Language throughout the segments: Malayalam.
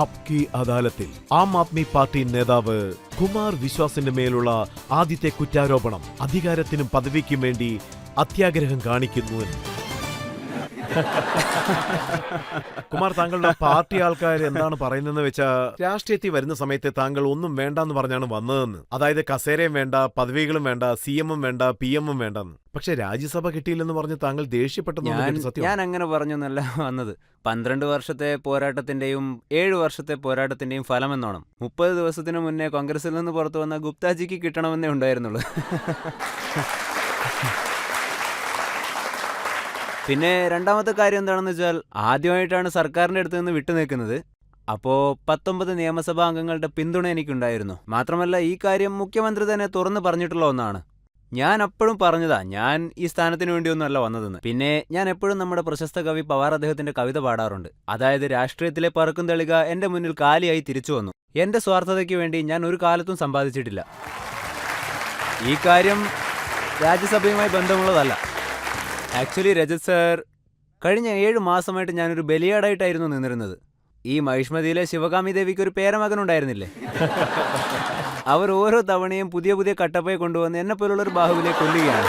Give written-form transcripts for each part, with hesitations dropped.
ആപ് കി അദാലത്തിൽ ആം ആദ്മി പാർട്ടി നേതാവ് കുമാർ വിശ്വാസിന്റെ മേലുള്ള ആദ്യത്തെ കുറ്റാരോപണം അധികാരത്തിനും പദവിക്കും വേണ്ടി അത്യാഗ്രഹം കാണിക്കുന്നു എന്ന്. കുമാർ, താങ്കളുടെ പാർട്ടി ആൾക്കാർ എന്താണ് പറയുന്നതെന്ന് വെച്ചാൽ രാഷ്ട്രീയത്തിൽ വരുന്ന സമയത്ത് താങ്കൾ ഒന്നും വേണ്ടെന്ന് പറഞ്ഞാണ് വന്നതെന്ന്. അതായത് കസേരയും വേണ്ട, പദവികളും വേണ്ട, CM-ഉം വേണ്ട, PM-ഉം വേണ്ടെന്ന്. പക്ഷെ രാജ്യസഭ കിട്ടിയില്ലെന്ന് പറഞ്ഞ് താങ്കൾ ദേഷ്യപ്പെട്ടെന്ന് സത്യം? ഞാൻ അങ്ങനെ പറഞ്ഞൊന്നല്ല വന്നത്. 12 വർഷത്തെ പോരാട്ടത്തിന്റെയും 7 വർഷത്തെ പോരാട്ടത്തിന്റെയും ഫലമെന്നോണം 30 ദിവസത്തിന് മുന്നേ കോൺഗ്രസിൽ നിന്ന് പുറത്തു വന്ന ഗുപ്താജിക്ക് കിട്ടണമെന്നേ ഉണ്ടായിരുന്നുള്ളൂ. പിന്നെ രണ്ടാമത്തെ കാര്യം എന്താണെന്ന് വെച്ചാൽ, ആദ്യമായിട്ടാണ് സർക്കാരിൻ്റെ അടുത്ത് നിന്ന് വിട്ടുനിൽക്കുന്നത്. അപ്പോൾ 19 നിയമസഭാ അംഗങ്ങളുടെ പിന്തുണ എനിക്കുണ്ടായിരുന്നു. മാത്രമല്ല, ഈ കാര്യം മുഖ്യമന്ത്രി തന്നെ തുറന്നു പറഞ്ഞിട്ടുള്ള ഒന്നാണ്. ഞാൻ അപ്പോഴും പറഞ്ഞതാ ഞാൻ ഈ സ്ഥാനത്തിന് വേണ്ടിയൊന്നുമല്ല വന്നതെന്ന്. പിന്നെ ഞാൻ എപ്പോഴും നമ്മുടെ പ്രശസ്ത കവി പവാർ അദ്ദേഹത്തിന്റെ കവിത പാടാറുണ്ട്. അതായത്, രാഷ്ട്രീയത്തിലെ പറക്കും തളിക എന്റെ മുന്നിൽ കാലിയായി തിരിച്ചു വന്നു. എന്റെ സ്വാർത്ഥതയ്ക്ക് വേണ്ടി ഞാൻ ഒരു കാലത്തും സമ്പാദിച്ചിട്ടില്ല. ഈ കാര്യം രാജ്യസഭയുമായി ബന്ധമുള്ളതല്ല. ആക്ച്വലി രജത് സർ, കഴിഞ്ഞ 7 മാസമായിട്ട് ഞാനൊരു ബലിയാടായിട്ടായിരുന്നു നിന്നിരുന്നത്. ഈ മഹിഷ്മതിയിലെ ശിവകാമി ദേവിക്ക് ഒരു പേരമകനുണ്ടായിരുന്നില്ലേ? അവർ ഓരോ തവണയും പുതിയ പുതിയ കട്ടപ്പയെ കൊണ്ടുവന്ന് എന്നെ പോലുള്ളൊരു ബാഹുവിനെ കൊല്ലുകയാണ്.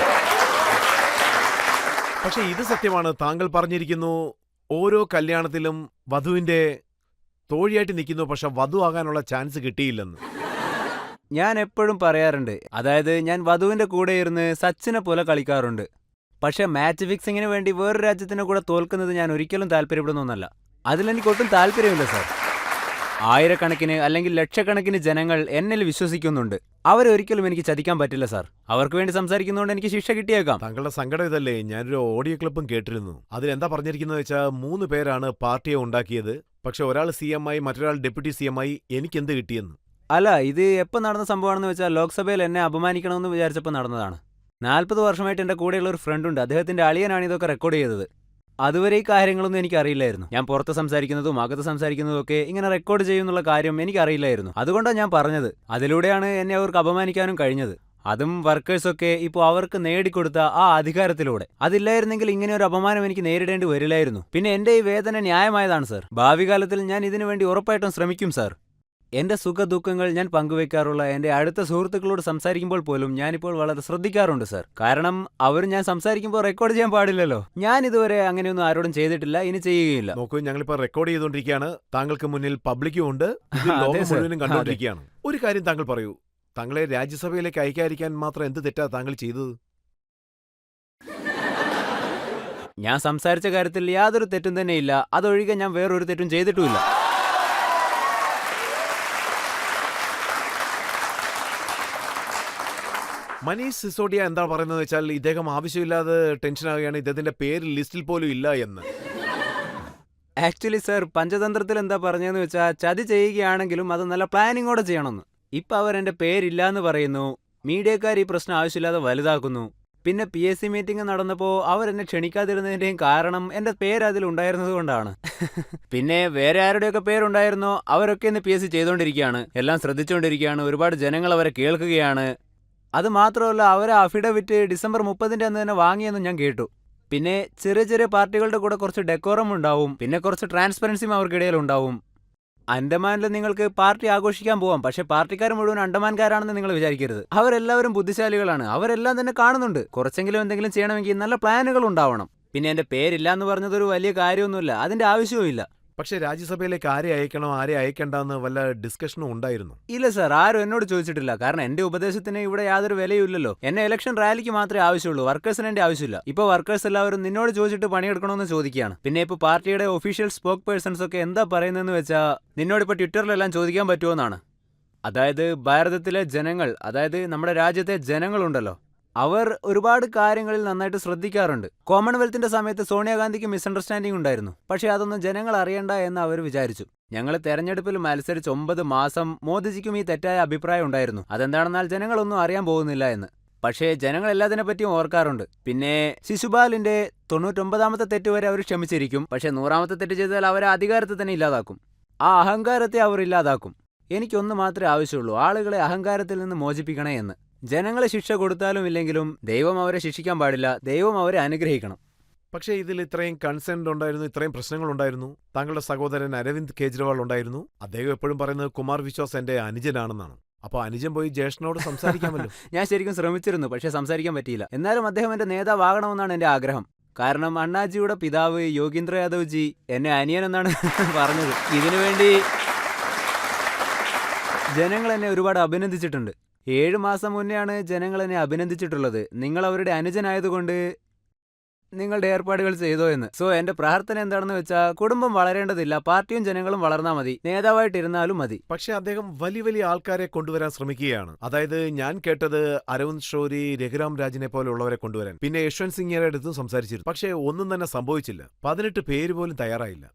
പക്ഷെ ഇത് സത്യമാണ്. താങ്കൾ പറഞ്ഞിരിക്കുന്നു ഓരോ കല്യാണത്തിലും വധുവിന്റെ തോഴിയായിട്ട് നിൽക്കുന്നു, പക്ഷെ വധു ആകാനുള്ള ചാൻസ് കിട്ടിയില്ലെന്ന്. ഞാൻ എപ്പോഴും പറയാറുണ്ട്, അതായത് ഞാൻ വധുവിന്റെ കൂടെ ഇരുന്ന് സച്ചിനെ പോലെ കളിക്കാറുണ്ട്. പക്ഷെ മാച്ച് ഫിക്സിങ്ങിന് വേണ്ടി വേറൊരു രാജ്യത്തിനെ കൂടെ തോൽക്കുന്നത് ഞാൻ ഒരിക്കലും താല്പര്യപ്പെടുന്നൊന്നല്ല. അതിലെനിക്കൊട്ടും താല്പര്യമില്ല സാർ. ആയിരക്കണക്കിന് അല്ലെങ്കിൽ ലക്ഷക്കണക്കിന് ജനങ്ങൾ എന്നിൽ വിശ്വസിക്കുന്നുണ്ട്. അവരൊരിക്കലും എനിക്ക് ചതിക്കാൻ പറ്റില്ല സാർ. അവർക്ക് വേണ്ടി സംസാരിക്കുന്നതുകൊണ്ട് എനിക്ക് ശിക്ഷ കിട്ടിയേക്കാം. താങ്കളുടെ സങ്കടം ഇതല്ലേ? ഞാനൊരു ഓഡിയോ ക്ലിപ്പും കേട്ടിരുന്നു. അതിലെന്താ പറഞ്ഞിരിക്കുന്നത് വെച്ചാൽ 3 പേരാണ് പാർട്ടിയെ ഉണ്ടാക്കിയത്. പക്ഷെ ഒരാൾ CM ആയി, മറ്റൊരാൾ ഡെപ്യൂട്ടി CM ആയി. എനിക്കെന്ത് കിട്ടിയെന്ന്? അല്ല, ഇത് എപ്പോൾ നടന്ന സംഭവമാണെന്ന് വെച്ചാൽ ലോക്സഭയിൽ എന്നെ അപമാനിക്കണമെന്ന് വിചാരിച്ചപ്പോൾ നടന്നതാണ്. 40 വർഷമായിട്ട് എൻ്റെ കൂടെയുള്ള ഒരു ഫ്രണ്ടുണ്ട്. അദ്ദേഹത്തിൻ്റെ അളിയനാണ് ഇതൊക്കെ റെക്കോർഡ് ചെയ്തത്. അതുവരെ ഈ കാര്യങ്ങളൊന്നും എനിക്ക് അറിയില്ലായിരുന്നു. ഞാൻ പുറത്ത് സംസാരിക്കുന്നതും അകത്ത് സംസാരിക്കുന്നതും ഒക്കെ ഇങ്ങനെ റെക്കോർഡ് ചെയ്യുന്നുള്ള കാര്യം എനിക്ക് അറിയില്ലായിരുന്നു. അതുകൊണ്ടാണ് ഞാൻ പറഞ്ഞത്. അതിലൂടെയാണ് എന്നെ അവർക്ക് അപമാനിക്കാനും കഴിഞ്ഞത്. അതും വർക്കേഴ്സൊക്കെ ഇപ്പോൾ അവർക്ക് നേടിക്കൊടുത്ത ആ അധികാരത്തിലൂടെ. അതില്ലായിരുന്നെങ്കിൽ ഇങ്ങനെ ഒരു അപമാനം എനിക്ക് നേരിടേണ്ടി വരില്ലായിരുന്നു. പിന്നെ എൻ്റെ ഈ വേദന ന്യായമായതാണ് സാർ. ഭാവി കാലത്തിൽ ഞാൻ ഇതിനു വേണ്ടി ഉറപ്പായിട്ടും ശ്രമിക്കും സാർ. എൻ്റെ സുഖദുഃഖങ്ങൾ ഞാൻ പങ്കുവെക്കാറുള്ള എൻ്റെ അടുത്ത സുഹൃത്തുക്കളോട് സംസാരിക്കുമ്പോൾ പോലും ഞാനിപ്പോൾ വളരെ ശ്രദ്ധിക്കാറുണ്ട് സാർ. കാരണം അവർ ഞാൻ സംസാരിക്കുമ്പോൾ റെക്കോർഡ് ചെയ്യാൻ പാടില്ലല്ലോ. ഞാൻ ഇതുവരെ അങ്ങനെയൊന്നും ആരോടും ചെയ്തിട്ടില്ല, ഇനി ചെയ്യുകയില്ല. നോക്കൂ, ഞങ്ങളിപ്പോൾ റെക്കോർഡ് ചെയ്തുകൊണ്ടിരിക്കുകയാണ്. താങ്കൾക്ക് മുന്നിൽ പബ്ലിക്കും ഉണ്ട്, ലോകം മുഴുവനും കണ്ടുകൊണ്ടിരിക്കുകയാണ്. ഒരു കാര്യം താങ്കൾ പറയൂ, താങ്കളെ രാജ്യസഭയിലേക്ക് അയക്കാതിരിക്കാൻ മാത്രം എന്ത് തെറ്റാ താങ്കൾ ചെയ്തത്? ഞാൻ സംസാരിച്ച കാര്യത്തിൽ യാതൊരു തെറ്റും തന്നെ ഇല്ല. അതൊഴികെ ഞാൻ വേറൊരു തെറ്റും ചെയ്തിട്ടുമില്ല. മനീഷ് സിസോഡിയ എന്താ പറയുന്നത് വെച്ചാൽ, ഇദ്ദേഹം ആവശ്യമില്ലാതെ ടെൻഷനാകുകയാണ്, ഇദ്ദേഹത്തിന്റെ പേര് ലിസ്റ്റിൽ പോലും ഇല്ല എന്ന്. ആക്ച്വലി സർ, പഞ്ചതന്ത്രത്തിൽ എന്താ പറഞ്ഞതെന്ന് വെച്ചാൽ, ചതി ചെയ്യുകയാണെങ്കിലും അത് നല്ല പ്ലാനിങ്ങോടെ ചെയ്യണമെന്ന്. ഇപ്പം അവർ എൻ്റെ പേരില്ലാന്ന് പറയുന്നു. മീഡിയക്കാർ ഈ പ്രശ്നം ആവശ്യമില്ലാതെ വലുതാക്കുന്നു. പിന്നെ PSC മീറ്റിംഗ് നടന്നപ്പോൾ അവരെന്നെ ക്ഷണിക്കാതിരുന്നതിൻ്റെയും കാരണം എൻ്റെ പേര് അതിലുണ്ടായിരുന്നത് കൊണ്ടാണ്. പിന്നെ വേറെ ആരുടെയൊക്കെ പേരുണ്ടായിരുന്നോ അവരൊക്കെ ഇന്ന് PSC ചെയ്തുകൊണ്ടിരിക്കുകയാണ്, എല്ലാം ശ്രദ്ധിച്ചുകൊണ്ടിരിക്കുകയാണ്. ഒരുപാട് ജനങ്ങൾ അവരെ കേൾക്കുകയാണ്. അത് മാത്രമല്ല, അവരെ അഫിഡവിറ്റ് ഡിസംബർ 30 അന്ന് തന്നെ വാങ്ങിയെന്ന് ഞാൻ കേട്ടു. പിന്നെ ചെറിയ ചെറിയ പാർട്ടികളുടെ കൂടെ കുറച്ച് ഡെക്കോറം ഉണ്ടാവും, പിന്നെ കുറച്ച് ട്രാൻസ്പെറൻസിയും അവർക്കിടയിൽ ഉണ്ടാവും. അണ്ടമാനിൽ നിങ്ങൾക്ക് പാർട്ടി ആഘോഷിക്കാൻ പോവാം, പക്ഷെ പാർട്ടിക്കാർ മുഴുവൻ അണ്ടമാൻകാരാണെന്ന് നിങ്ങൾ വിചാരിക്കരുത്. അവരെല്ലാവരും ബുദ്ധിശാലികളാണ്. അവരെല്ലാം തന്നെ കാണുന്നുണ്ട്. കുറച്ചെങ്കിലും എന്തെങ്കിലും ചെയ്യണമെങ്കിൽ നല്ല പ്ലാനുകൾ ഉണ്ടാവണം. പിന്നെ എൻ്റെ പേരില്ല എന്ന് പറഞ്ഞതൊരു വലിയ കാര്യമൊന്നുമില്ല, അതിൻ്റെ ആവശ്യവും ഇല്ല. പക്ഷെ രാജ്യസഭയിലേക്ക് ആരെ അയക്കണോ ആരെ അയക്കണ്ടെന്ന് വല്ല ഡിസ്കഷനും ഉണ്ടായിരുന്നു? ഇല്ല സാർ, ആരും എന്നോട് ചോദിച്ചിട്ടില്ല. കാരണം എൻ്റെ ഉപദേശത്തിന് ഇവിടെ യാതൊരു വിലയുമില്ലല്ലോ. എന്നെ ഇലക്ഷൻ റാലിക്ക് മാത്രമേ ആവശ്യമുള്ളൂ, വർക്കേഴ്സിന് എൻ്റെ ആവശ്യമില്ല. ഇപ്പോൾ വർക്കേഴ്സ് എല്ലാവരും നിന്നോട് ചോദിച്ചിട്ട് പണിയെടുക്കണമെന്ന് ചോദിക്കുകയാണ്. പിന്നെ ഇപ്പോൾ പാർട്ടിയുടെ ഒഫീഷ്യൽ സ്പോക്ക് പേഴ്സൺസ് ഒക്കെ എന്താ പറയുന്നതെന്ന് വെച്ചാൽ, നിന്നോടിപ്പോൾ ട്വിറ്ററിലെല്ലാം ചോദിക്കാൻ പറ്റുമോ എന്നാണ്. അതായത് ഭാരതത്തിലെ ജനങ്ങൾ, അതായത് നമ്മുടെ രാജ്യത്തെ ജനങ്ങളുണ്ടല്ലോ, അവർ ഒരുപാട് കാര്യങ്ങളിൽ നന്നായിട്ട് ശ്രദ്ധിക്കാറുണ്ട്. കോമൺവെൽത്തിന്റെ സമയത്ത് സോണിയാഗാന്ധിക്ക് മിസ്അണ്ടർസ്റ്റാൻഡിംഗ് ഉണ്ടായിരുന്നു. പക്ഷേ അതൊന്നും ജനങ്ങൾ അറിയണ്ട എന്ന് അവർ വിചാരിച്ചു. ഞങ്ങൾ തെരഞ്ഞെടുപ്പിൽ മത്സരിച്ച് 9 മാസം മോദിജിക്കും ഈ തെറ്റായ അഭിപ്രായം ഉണ്ടായിരുന്നു. അതെന്താണെന്നാൽ ജനങ്ങളൊന്നും അറിയാൻ പോകുന്നില്ല എന്ന്. പക്ഷേ ജനങ്ങൾ എല്ലാത്തിനെപ്പറ്റിയും ഓർക്കാറുണ്ട്. പിന്നെ ശിശുപാലിന്റെ 99ാമത്തെ തെറ്റ് വരെ അവർ ക്ഷമിച്ചിരിക്കും. പക്ഷേ 100ാമത്തെ തെറ്റ് ചെയ്താൽ അവരെ അധികാരത്തെ തന്നെ ഇല്ലാതാക്കും. ആ അഹങ്കാരത്തെ അവർ ഇല്ലാതാക്കും. എനിക്കൊന്ന് മാത്രമേ ആവശ്യമുള്ളൂ, ആളുകളെ അഹങ്കാരത്തിൽ നിന്ന് മോചിപ്പിക്കണേ എന്ന്. ജനങ്ങളെ ശിക്ഷ കൊടുത്താലും ഇല്ലെങ്കിലും ദൈവം അവരെ ശിക്ഷിക്കാൻ പാടില്ല, ദൈവം അവരെ അനുഗ്രഹിക്കണം. പക്ഷേ ഇതിൽ ഇത്രയും കൺസേൺ ഉണ്ടായിരുന്നു, ഇത്രയും പ്രശ്നങ്ങൾ ഉണ്ടായിരുന്നു. താങ്കളുടെ സഹോദരൻ അരവിന്ദ് കെജ്രിവാൾ ഉണ്ടായിരുന്നു. അദ്ദേഹം എപ്പോഴും പറയുന്നത് കുമാർ വിശ്വാസ് എന്റെ അനുജനാണെന്നാണ്. അപ്പൊ അനുജൻ പോയി ജ്യേഷ്ഠനോട് സംസാരിക്കാമല്ലോ. ഞാൻ ശരിക്കും ശ്രമിച്ചിരുന്നു, പക്ഷേ സംസാരിക്കാൻ പറ്റിയില്ല. എന്നാലും അദ്ദേഹം എന്റെ നേതാവാകണമെന്നാണ് എന്റെ ആഗ്രഹം. കാരണം അണ്ണാജിയുടെ പിതാവ് യോഗീന്ദ്ര യാദവ് ജി എന്നെ അനിയനെന്നാണ് പറഞ്ഞത്. ഇതിനുവേണ്ടി ജനങ്ങൾ എന്നെ ഒരുപാട് അഭിനന്ദിച്ചിട്ടുണ്ട്. 7 മാസം മുന്നെയാണ് ജനങ്ങൾ എന്നെ അഭിനന്ദിച്ചിട്ടുള്ളത്, നിങ്ങൾ അവരുടെ അനുജനായതുകൊണ്ട് നിങ്ങളുടെ ഏർപ്പാടുകൾ ചെയ്തോ എന്ന്. സോ എന്റെ പ്രാർത്ഥന എന്താണെന്ന് വെച്ചാൽ കുടുംബം വളരേണ്ടതില്ല, പാർട്ടിയും ജനങ്ങളും വളർന്നാൽ മതി, നേതാവായിട്ടിരുന്നാലും മതി. പക്ഷെ അദ്ദേഹം വലിയ വലിയ ആൾക്കാരെ കൊണ്ടുവരാൻ ശ്രമിക്കുകയാണ്. അതായത് ഞാൻ കേട്ടത് അരവിന്ദ് ഷോരി, രഘുറാം രാജിനെ പോലുള്ളവരെ കൊണ്ടുവരാൻ, പിന്നെ യശ്വന്ത് സിംഗിയുടെ അടുത്തും സംസാരിച്ചിരുന്നു. പക്ഷേ ഒന്നും തന്നെ സംഭവിച്ചില്ല. 18 പേര് പോലും തയ്യാറായില്ല.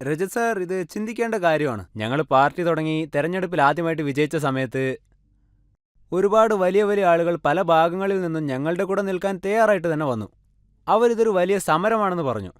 രജത് സാർ, ഇത് ചിന്തിക്കേണ്ട കാര്യമാണ്. ഞങ്ങൾ പാർട്ടി തുടങ്ങി തെരഞ്ഞെടുപ്പിൽ ആദ്യമായിട്ട് വിജയിച്ച സമയത്ത് ഒരുപാട് വലിയ വലിയ ആളുകൾ പല ഭാഗങ്ങളിൽ നിന്നും ഞങ്ങളുടെ കൂടെ നിൽക്കാൻ തയ്യാറായിട്ട് തന്നെ വന്നു. അവരിതൊരു വലിയ സമരമാണെന്ന് പറഞ്ഞു.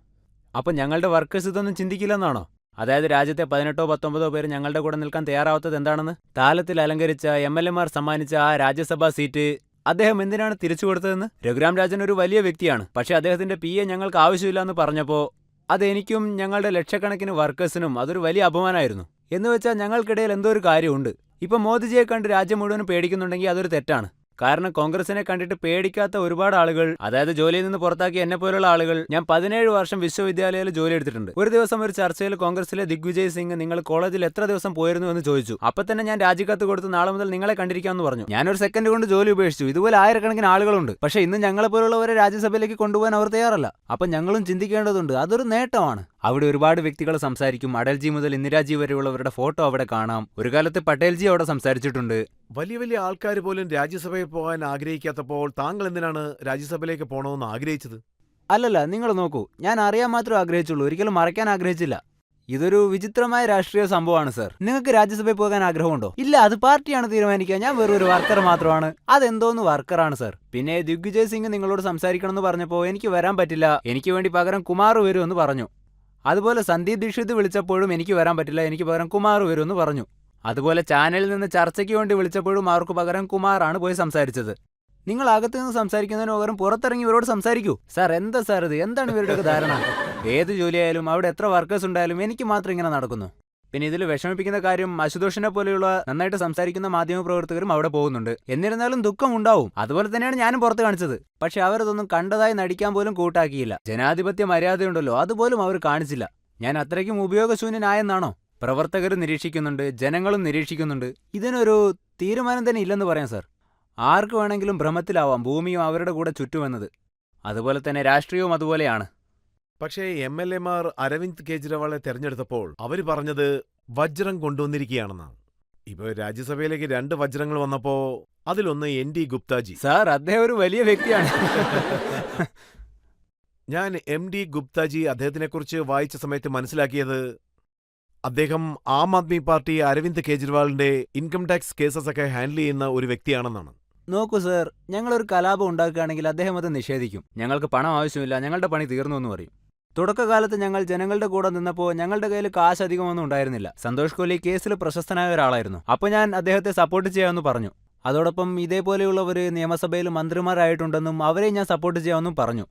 അപ്പം ഞങ്ങളുടെ വർക്കേഴ്സ് ഇതൊന്നും ചിന്തിക്കില്ലെന്നാണോ? അതായത് രാജ്യത്തെ 18 or 19 പേര് ഞങ്ങളുടെ കൂടെ നിൽക്കാൻ തയ്യാറാവാത്തത് എന്താണെന്ന്? താലത്തിൽ അലങ്കരിച്ച MLA മാർ സമ്മാനിച്ച ആ രാജ്യസഭാ സീറ്റ് അദ്ദേഹം എന്തിനാണ് തിരിച്ചു കൊടുത്തതെന്ന്? രഘുറാം രാജൻ ഒരു വലിയ വ്യക്തിയാണ്, പക്ഷേ അദ്ദേഹത്തിന്റെ PA ഞങ്ങൾക്ക് ആവശ്യമില്ല എന്ന് പറഞ്ഞപ്പോൾ അതെനിക്കും ഞങ്ങളുടെ ലക്ഷക്കണക്കിന് വർക്കേഴ്സിനും അതൊരു വലിയ അപമാനമായിരുന്നു. എന്നുവെച്ചാൽ ഞങ്ങൾക്കിടയിൽ എന്തോ ഒരു കാര്യമുണ്ട്. ഇപ്പം മോദിജിയെ കണ്ട് രാജ്യം മുഴുവൻ പേടിക്കുന്നുണ്ടെങ്കിൽ അതൊരു തെറ്റാണ്. കാരണം കോൺഗ്രസിനെ കണ്ടിട്ട് പേടിക്കാത്ത ഒരുപാട് ആളുകൾ, അതായത് ജോലിയിൽ നിന്ന് പുറത്താക്കിയ എന്നെ പോലുള്ള ആളുകൾ, ഞാൻ 17 വർഷം വിശ്വവിദ്യാലയത്തിൽ ജോലി എടുത്തിട്ടുണ്ട്. ഒരു ദിവസം ഒരു ചർച്ചയിൽ കോൺഗ്രസിലെ ദിഗ്വിജയ് സിംഗ് നിങ്ങൾ കോളേജിൽ എത്ര ദിവസം പോയിരുന്നു എന്ന് ചോദിച്ചു. അപ്പൊ തന്നെ ഞാൻ രാജിക്കത്ത് കൊടുത്ത് നാളെ മുതൽ നിങ്ങളെ കണ്ടിരിക്കാമെന്ന് പറഞ്ഞു. ഞാനൊരു സെക്കൻഡ് കൊണ്ട് ജോലി ഉപേക്ഷിച്ചു. ഇതുപോലെ ആയിരക്കണക്കിന് ആളുകളുണ്ട്, പക്ഷേ ഇന്ന് ഞങ്ങളെ പോലുള്ളവരെ രാജ്യസഭയിലേക്ക് കൊണ്ടുപോകാൻ അവർ തയ്യാറല്ല. അപ്പൊ ഞങ്ങളും ചിന്തിക്കേണ്ടതുണ്ട്, അതൊരു നേട്ടമാണ്. അവിടെ ഒരുപാട് വ്യക്തികൾ സംസാരിക്കും. അടൽജി മുതൽ ഇന്ദിരാജി വരെയുള്ളവരുടെ ഫോട്ടോ അവിടെ കാണാം. ഒരു കാലത്ത് പട്ടേൽജി അവിടെ സംസാരിച്ചിട്ടുണ്ട്. വലിയ വലിയ ആൾക്കാർ പോലും രാജ്യസഭയിൽ പോകാൻ ആഗ്രഹിക്കാത്തപ്പോൾ താങ്കൾ എന്തിനാണ് രാജ്യസഭയിലേക്ക് പോകണമെന്ന് ആഗ്രഹിച്ചത്? അല്ലല്ല, നിങ്ങൾ നോക്കൂ, ഞാൻ അറിയാൻ മാത്രമേ ആഗ്രഹിച്ചുള്ളൂ, ഒരിക്കലും മറയ്ക്കാൻ ആഗ്രഹിച്ചില്ല. ഇതൊരു വിചിത്രമായ രാഷ്ട്രീയ സംഭവമാണ് സർ. നിങ്ങൾക്ക് രാജ്യസഭയിൽ പോകാൻ ആഗ്രഹമുണ്ടോ? ഇല്ല, അത് പാർട്ടിയാണ് തീരുമാനിക്കുക. ഞാൻ വെറൊരു വർക്കർ മാത്രമാണ്. അതെന്തോന്ന് വർക്കറാണ് സർ. പിന്നെ ദിഗ്വിജയ് സിംഗ് നിങ്ങളോട് സംസാരിക്കണം എന്ന് പറഞ്ഞപ്പോൾ എനിക്ക് വരാൻ പറ്റില്ല, എനിക്ക് വേണ്ടി പകരം കുമാർ വരുമെന്ന് പറഞ്ഞു. അതുപോലെ സന്ദീപ് ദീക്ഷിത് വിളിച്ചപ്പോഴും എനിക്ക് വരാൻ പറ്റില്ല, എനിക്ക് പകരം കുമാർ വരുമെന്ന് പറഞ്ഞു. അതുപോലെ ചാനലിൽ നിന്ന് ചർച്ചയ്ക്ക് വേണ്ടി വിളിച്ചപ്പോഴും അവർക്ക് പകരം കുമാറാണ് പോയി സംസാരിച്ചത്. നിങ്ങൾ അകത്ത് നിന്ന് സംസാരിക്കുന്നതിന് പകരം പുറത്തിറങ്ങി ഇവരോട് സംസാരിക്കൂ. സാർ, എന്താ സാർ ഇത്? എന്താണ് ഇവരുടെയൊക്കെ ധാരണ? ഏത് ജോലിയായാലും അവിടെ എത്ര വർക്കേഴ്സ് ഉണ്ടായാലും എനിക്ക് മാത്രം ഇങ്ങനെ നടക്കുന്നു. പിന്നെ ഇതിൽ വിഷമിപ്പിക്കുന്ന കാര്യം, അശുതോഷിനെ പോലെയുള്ള നന്നായിട്ട് സംസാരിക്കുന്ന മാധ്യമപ്രവർത്തകരും അവിടെ പോകുന്നുണ്ട്. എന്നിരുന്നാലും ദുഃഖം ഉണ്ടാവും. അതുപോലെ തന്നെയാണ് ഞാനും പുറത്ത് കാണിച്ചത്. പക്ഷെ അവരതൊന്നും കണ്ടതായി നടിക്കാൻ പോലും കൂട്ടാക്കിയില്ല. ജനാധിപത്യ മര്യാദയുണ്ടല്ലോ, അതുപോലും അവർ കാണിച്ചില്ല. ഞാൻ അത്രയ്ക്കും ഉപയോഗശൂന്യനായെന്നാണോ? പ്രവർത്തകർ നിരീക്ഷിക്കുന്നുണ്ട്, ജനങ്ങളും നിരീക്ഷിക്കുന്നുണ്ട്. ഇതിനൊരു തീരുമാനം തന്നെ ഇല്ലെന്ന് പറയാം സാർ. ആർക്ക് വേണമെങ്കിലും ഭ്രമത്തിലാവാം ഭൂമിയും അവരുടെ കൂടെ ചുറ്റുമെന്നത്. അതുപോലെ തന്നെ രാഷ്ട്രീയവും അതുപോലെയാണ്. പക്ഷേ MLA മാർ അരവിന്ദ് കെജ്രിവാളെ തെരഞ്ഞെടുത്തപ്പോൾ അവര് പറഞ്ഞത് വജ്രം കൊണ്ടുവന്നിരിക്കുകയാണെന്നാണ്. ഇപ്പൊ രാജ്യസഭയിലേക്ക് 2 വജ്രങ്ങൾ വന്നപ്പോ അതിലൊന്ന് ND ഗുപ്താജി. സാർ, അദ്ദേഹം ഒരു വലിയ വ്യക്തിയാണ്. ഞാൻ MD ഗുപ്താജി അദ്ദേഹത്തിനെക്കുറിച്ച് വായിച്ച സമയത്ത് മനസ്സിലാക്കിയത് അദ്ദേഹം ആം ആദ്മി പാർട്ടി അരവിന്ദ് കെജ്രിവാളിന്റെ ഇൻകം ടാക്സ് കേസസ് ഒക്കെ ഹാൻഡിൽ ചെയ്യുന്ന ഒരു വ്യക്തിയാണെന്നാണ്. നോക്കൂ സാർ, ഞങ്ങളൊരു കലാപം ഉണ്ടാക്കുകയാണെങ്കിൽ അദ്ദേഹം അത് നിഷേധിക്കും. ഞങ്ങൾക്ക് പണം ആവശ്യമില്ല, ഞങ്ങളുടെ പണി തീർന്നു എന്ന് പറയും. തുടക്കകാലത്ത് ഞങ്ങൾ ജനങ്ങളുടെ കൂടെ നിന്നപ്പോൾ ഞങ്ങളുടെ കയ്യിൽ കാശ് അധികമൊന്നും ഉണ്ടായിരുന്നില്ല. സന്തോഷ് കോഹ്ലി കേസിൽ പ്രശസ്തനായ ഒരാളായിരുന്നു. അപ്പോൾ ഞാൻ അദ്ദേഹത്തെ സപ്പോർട്ട് ചെയ്യാമെന്ന് പറഞ്ഞു. അതോടൊപ്പം ഇതേപോലെയുള്ളവർ നിയമസഭയിൽ മന്ത്രിമാരായിട്ടുണ്ടെന്നും അവരെ ഞാൻ സപ്പോർട്ട് ചെയ്യാമെന്നും പറഞ്ഞു.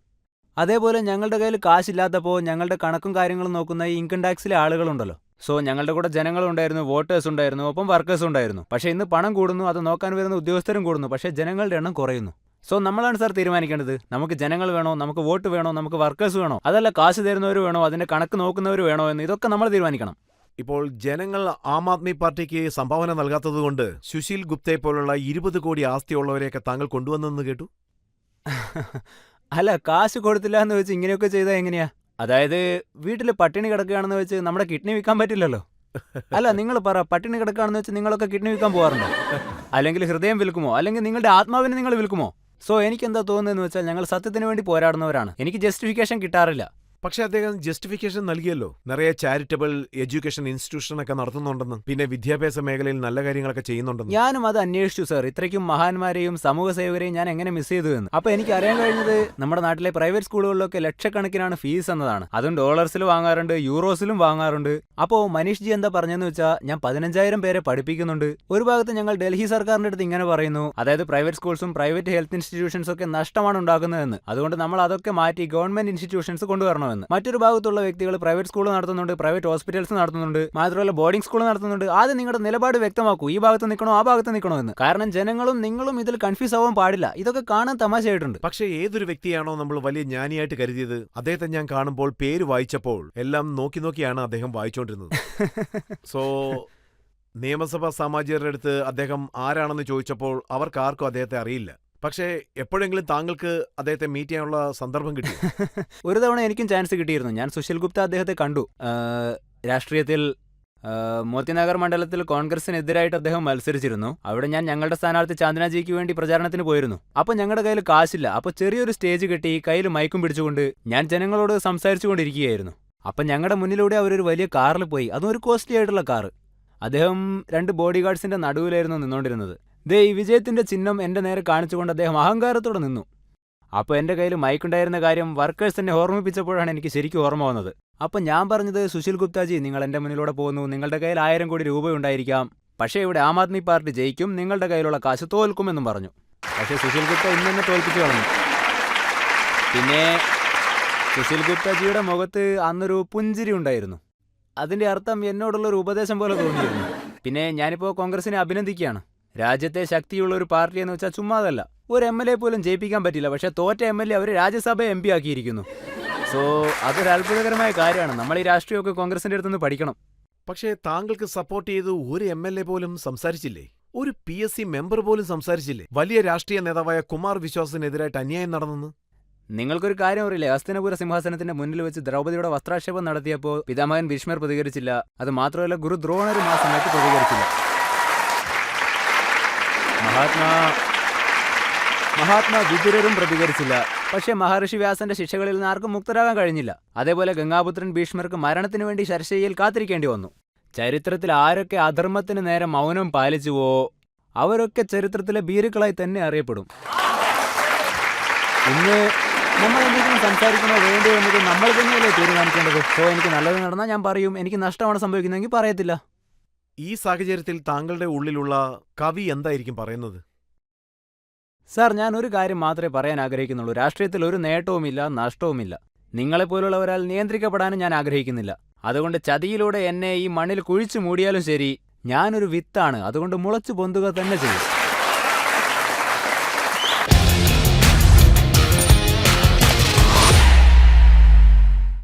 അതേപോലെ ഞങ്ങളുടെ കയ്യിൽ കാശില്ലാത്തപ്പോൾ ഞങ്ങളുടെ കണക്കും കാര്യങ്ങളും നോക്കുന്ന ഈ ഇൻകം ടാക്സിലെ ആളുകളുണ്ടല്ലോ. സോ ഞങ്ങളുടെ കൂടെ ജനങ്ങളുണ്ടായിരുന്നു, വോട്ടേഴ്സ് ഉണ്ടായിരുന്നു, ഒപ്പം വർക്കേഴ്സ് ഉണ്ടായിരുന്നു. പക്ഷേ ഇന്ന് പണം കൂടുന്നു, അത് നോക്കാൻ വരുന്ന ഉദ്യോഗസ്ഥരും കൂടുന്നു, പക്ഷേ ജനങ്ങളുടെ എണ്ണം കുറയുന്നു. സോ നമ്മളാണ് സാർ തീരുമാനിക്കേണ്ടത്. നമുക്ക് ജനങ്ങൾ വേണോ, നമുക്ക് വോട്ട് വേണോ, നമുക്ക് വർക്കേഴ്സ് വേണോ, അതല്ല കാശ് തരുന്നവർ വേണോ, അതിന്റെ കണക്ക് നോക്കുന്നവർ വേണോ എന്ന് ഇതൊക്കെ നമ്മൾ തീരുമാനിക്കണം. ഇപ്പോൾ ജനങ്ങൾ ആം ആദ്മി പാർട്ടിക്ക് സംഭാവന നൽകാത്തതുകൊണ്ട് സുശീൽ ഗുപ്തയെ പോലുള്ള 20 കോടി ആസ്തിയുള്ളവരെയൊക്കെ താങ്കൾ കൊണ്ടുവന്നെന്ന് കേട്ടു. അല്ല, കാശ് കൊടുത്തില്ല എന്ന് വെച്ച് ഇങ്ങനെയൊക്കെ ചെയ്താൽ എങ്ങനെയാ? അതായത് വീട്ടിൽ പട്ടിണി കിടക്കുകയാണെന്ന് വെച്ച് നമ്മുടെ കിഡ്നി വിൽക്കാൻ പറ്റില്ലല്ലോ. അല്ല, നിങ്ങൾ പറ, പട്ടിണി കിടക്കുകയാണെന്ന് വെച്ച് നിങ്ങളൊക്കെ കിഡ്നി വിൽക്കാൻ പോകാറുണ്ടോ? അല്ലെങ്കിൽ ഹൃദയം വിൽക്കുമോ? അല്ലെങ്കിൽ നിങ്ങളുടെ ആത്മാവിനെ നിങ്ങൾ വിൽക്കുമോ? സോ എനിക്ക് എന്താ തോന്നുന്നതെന്ന് വെച്ചാൽ ഞങ്ങൾ സത്യത്തിന് വേണ്ടി പോരാടുന്നവരാണ്. എനിക്ക് ജസ്റ്റിഫിക്കേഷൻ കിട്ടാറില്ല. പക്ഷെ അദ്ദേഹം ജസ്റ്റിഫിക്കേഷൻ നൽകിയല്ലോ, നിറയെ ചാരിറ്റബിൾ എഡ്യൂക്കേഷൻ ഇൻസ്റ്റിറ്റ്യൂഷൻ ഒക്കെ നടത്തുന്നുണ്ടെന്ന്, പിന്നെ വിദ്യാഭ്യാസ മേഖലയിൽ നല്ല കാര്യങ്ങളൊക്കെ ചെയ്യുന്നുണ്ടെന്ന്. ഞാനും അത് അന്വേഷിച്ചു സർ. ഇത്രയ്ക്കും മഹാന്മാരെയും സമൂഹ സേവകരെയും ഞാൻ എങ്ങനെ മിസ് ചെയ്തു എന്ന്. അപ്പൊ എനിക്ക് അറിയാൻ കഴിഞ്ഞത് നമ്മുടെ നാട്ടിലെ പ്രൈവറ്റ് സ്കൂളുകളിലൊക്കെ ലക്ഷക്കണക്കിനാണ് ഫീസ് എന്നതാണ്. അതും ഡോളേഴ്സിൽ വാങ്ങാറുണ്ട്, യൂറോസിലും വാങ്ങാറുണ്ട്. അപ്പോ മനീഷ് ജി എന്താ പറഞ്ഞെന്ന് വെച്ചാൽ ഞാൻ 15,000 പേരെ പഠിപ്പിക്കുന്നുണ്ട്. ഒരു ഭാഗത്ത് ഞങ്ങൾ ഡൽഹി സർക്കാരിന്റെ അടുത്ത് ഇങ്ങനെ പറയുന്നു, അതായത് പ്രൈവറ്റ് സ്കൂൾസും പ്രൈവറ്റ് ഹെൽത്ത് ഇൻസ്റ്റിറ്റ്യൂഷൻസും ഒക്കെ നഷ്ടമാണ് ഉണ്ടാക്കുന്നതെന്ന്. അതുകൊണ്ട് നമ്മൾ അതൊക്കെ മാറ്റി ഗവൺമെന്റ് ഇൻസ്റ്റിറ്റ്യൂഷൻസ് കൊണ്ടുവരണമെന്ന്. മറ്റൊരു ഭാഗത്തുള്ള വ്യക്തികൾ പ്രൈവറ്റ് സ്കൂൾ നടത്തുന്നുണ്ട്, പ്രൈവറ്റ് ഹോസ്പിറ്റൽസ് നടത്തുന്നുണ്ട്, മാത്രമല്ല ബോർഡിംഗ് സ്കൂൾ നടത്തുന്നുണ്ട്. ആദ്യം നിങ്ങളുടെ നിലപാട് വ്യക്തമാക്കൂ, ഈ ഭാഗത്ത് നിൽക്കണോ ആ ഭാഗത്ത് നിൽക്കണോ എന്ന്. കാരണം ജനങ്ങളും നിങ്ങളും ഇതിൽ കൺഫ്യൂസ് ആവാൻ പാടില്ല. ഇതൊക്കെ കാണാൻ തമാശയായിട്ടുണ്ട്. പക്ഷേ ഏതൊരു വ്യക്തിയാണോ നമ്മൾ വലിയ ജ്ഞാനിയായിട്ട് കരുതിയത്, അദ്ദേഹത്തെ ഞാൻ കാണുമ്പോൾ പേര് വായിച്ചപ്പോൾ എല്ലാം നോക്കിയാണ് അദ്ദേഹം വായിച്ചുകൊണ്ടിരുന്നത്. സോ നിയമസഭാ സാമാജികരുടെ അടുത്ത് അദ്ദേഹം ആരാണെന്ന് ചോദിച്ചപ്പോൾ അവർക്കാർക്കും അദ്ദേഹത്തെ അറിയില്ല. പക്ഷേ എപ്പോഴെങ്കിലും താങ്കൾക്ക് അദ്ദേഹത്തെ മീറ്റ് ചെയ്യാനുള്ള സന്ദർഭം കിട്ടി? ഒരു തവണ എനിക്കും ചാൻസ് കിട്ടിയിരുന്നു. ഞാൻ സുശീൽ ഗുപ്ത അദ്ദേഹത്തെ കണ്ടു. രാഷ്ട്രീയത്തിൽ മോത്തിനഗർ മണ്ഡലത്തിൽ കോൺഗ്രസിനെതിരായിട്ട് അദ്ദേഹം മത്സരിച്ചിരുന്നു. അവിടെ ഞാൻ ഞങ്ങളുടെ സ്ഥാനാർത്ഥി ചാന്ദനാജിക്ക് വേണ്ടി പ്രചാരണത്തിന് പോയിരുന്നു. അപ്പോൾ ഞങ്ങളുടെ കയ്യിൽ കാശില്ല. അപ്പോൾ ചെറിയൊരു സ്റ്റേജ് കെട്ടി കയ്യിൽ മൈക്കും പിടിച്ചുകൊണ്ട് ഞാൻ ജനങ്ങളോട് സംസാരിച്ചുകൊണ്ടിരിക്കുകയായിരുന്നു. അപ്പം ഞങ്ങളുടെ മുന്നിലൂടെ അവരൊരു വലിയ കാറിൽ പോയി. അതും ഒരു കോസ്റ്റ്ലി ആയിട്ടുള്ള കാറ്. അദ്ദേഹം 2 ബോഡി ഗാർഡ്സിന്റെ നടുവിലായിരുന്നു നിന്നുകൊണ്ടിരുന്നത്. ദേ ഈ വിജയത്തിന്റെ ചിഹ്നം എന്റെ നേരെ കാണിച്ചുകൊണ്ട് അദ്ദേഹം അഹങ്കാരത്തോടെ നിന്നു. അപ്പോൾ എൻ്റെ കയ്യിൽ മൈക്കുണ്ടായിരുന്ന കാര്യം വർക്കേഴ്സ് എന്നെ ഓർമ്മിപ്പിച്ചപ്പോഴാണ് എനിക്ക് ശരിക്കും ഓർമ്മ വന്നത്. അപ്പം ഞാൻ പറഞ്ഞത്, സുശീൽ ഗുപ്താജി, നിങ്ങൾ എൻ്റെ മുന്നിലൂടെ പോകുന്നു, നിങ്ങളുടെ കയ്യിൽ 1000 കോടി രൂപ ഉണ്ടായിരിക്കാം, പക്ഷേ ഇവിടെ ആം ആദ്മി പാർട്ടി ജയിക്കും, നിങ്ങളുടെ കയ്യിലുള്ള കാശ് തോൽക്കുമെന്നും പറഞ്ഞു. പക്ഷേ സുശീൽ ഗുപ്ത ഇന്നെ തോൽപ്പിച്ചു കളഞ്ഞു. പിന്നെ സുശീൽ ഗുപ്താജിയുടെ മുഖത്ത് അന്നൊരു പുഞ്ചിരി ഉണ്ടായിരുന്നു. അതിൻ്റെ അർത്ഥം എന്നോടുള്ളൊരു ഉപദേശം പോലെ തോന്നിയിരുന്നു. പിന്നെ ഞാനിപ്പോൾ കോൺഗ്രസിനെ അഭിനന്ദിക്കുകയാണ്. രാജ്യത്തെ ശക്തിയുള്ള ഒരു പാർട്ടി എന്ന് വെച്ചാൽ ചുമ്മാതല്ല. ഒരു MLA പോലും ജയിപ്പിക്കാൻ പറ്റില്ല, പക്ഷേ തോറ്റ MLA അവർ രാജ്യസഭ MP ആക്കിയിരിക്കുന്നു. സോ അതൊരു അത്ഭുതകരമായ കാര്യമാണ്. നമ്മൾ ഈ രാഷ്ട്രീയമൊക്കെ കോൺഗ്രസിന്റെ അടുത്തുനിന്ന് പഠിക്കണം. പക്ഷേ താങ്കൾക്ക് സപ്പോർട്ട് ചെയ്ത് ഒരു MLA പോലും സംസാരിച്ചില്ലേ? ഒരു PSC മെമ്പർ പോലും സംസാരിച്ചില്ലേ? വലിയ രാഷ്ട്രീയ നേതാവായ കുമാർ വിശ്വാസിനെതിരായിട്ട് അന്യായം നടന്നെന്ന്. നിങ്ങൾക്കൊരു കാര്യം അറിയില്ലേ? ഹസ്തിനപുര സിംഹാസനത്തിന്റെ മുന്നിൽ വെച്ച് ദ്രൗപദിയുടെ വസ്ത്രാക്ഷേപം നടത്തിയപ്പോൾ പിതാമഹൻ ഭീഷ്മർ പ്രതികരിച്ചില്ല. അത് മാത്രമല്ല, ഗുരു ദ്രോണരും ആ സമയത്ത് പ്രതികരിച്ചില്ല. മഹാത്മാ വിതുരരും പ്രതികരിച്ചില്ല. പക്ഷേ മഹർഷി വ്യാസന്റെ ശിക്ഷകളിൽ നിന്ന് ആർക്കും മുക്തരാകാൻ കഴിഞ്ഞില്ല. അതേപോലെ ഗംഗാപുത്രൻ ഭീഷ്മർക്ക് മരണത്തിനു വേണ്ടി ശരശയ്യയിൽ കാത്തിരിക്കേണ്ടി വന്നു. ചരിത്രത്തിൽ ആരൊക്കെ അധർമ്മത്തിന് നേരെ മൗനം പാലിച്ചുവോ അവരൊക്കെ ചരിത്രത്തിലെ ഭീരുക്കളായി തന്നെ അറിയപ്പെടും. ഇന്ന് നമ്മൾ എന്തെങ്കിലും സംസാരിക്കണോ വേണ്ടോ എന്നത് നമ്മൾ തന്നെയല്ലേ തീരുമാനിക്കേണ്ടത്. സോ എനിക്ക് നല്ലത് നടന്നാൽ ഞാൻ പറയും, എനിക്ക് നഷ്ടമാണ് സംഭവിക്കുന്നതെങ്കിൽ പറയത്തില്ല. ഈ സാഹചര്യത്തിൽ താങ്കളുടെ ഉള്ളിലുള്ള കവി എന്തായിരിക്കും പറയുന്നത്? സാർ, ഞാൻ ഒരു കാര്യം മാത്രമേ പറയാൻ ആഗ്രഹിക്കുന്നുള്ളൂ. രാഷ്ട്രീയത്തിൽ ഒരു നേട്ടവുമില്ല, നഷ്ടവുമില്ല. നിങ്ങളെപ്പോലുള്ള ഒരാൾ നിയന്ത്രിക്കപ്പെടാനും ഞാൻ ആഗ്രഹിക്കുന്നില്ല. അതുകൊണ്ട് ചതിയിലൂടെ എന്നെ ഈ മണ്ണിൽ കുഴിച്ചു മൂടിയാലും ശരി, ഞാനൊരു വിത്താണ്. അതുകൊണ്ട് മുളച്ചു പൊന്തുക തന്നെ ചെയ്യും.